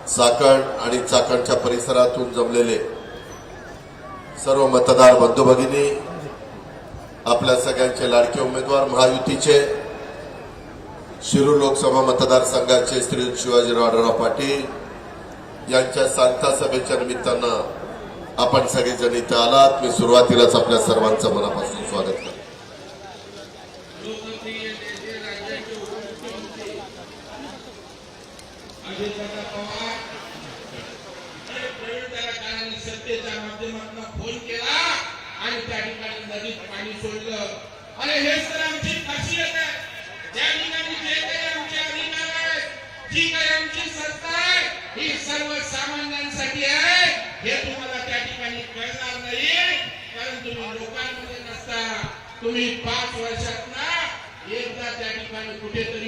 चाकण आणि चाकणच्या परिसरातून जमलेले सर्व मतदार बंधू भगिनी, आपल्या सगळ्यांचे लाडके उमेदवार महायुतीचे शिरूर लोकसभा मतदारसंघाचे श्री शिवाजीराव आढळराव पाटील यांच्या सांगता सभेच्या निमित्तानं आपण सगळेजण इथे आलात। मी सुरुवातीलाच आपल्या सर्वांचं मनापासून स्वागत करतो। सत्तेच्या माध्यमातून फोन केला आणि त्या ठिकाणी नदीत पाणी सोडलं। अरे हेच तर आमची खासियत आहे। त्या ठिकाणी जे काही आमचे अधिकार आहेत, जी काही आमची सत्ता आहे, ही सर्वसामान्यांसाठी आहे। हे तुम्हाला त्या ठिकाणी कळणार नाही, कारण तुम्ही लोकांमध्ये नसता। तुम्ही 5 वर्षात ना एकदा त्या ठिकाणी कुठेतरी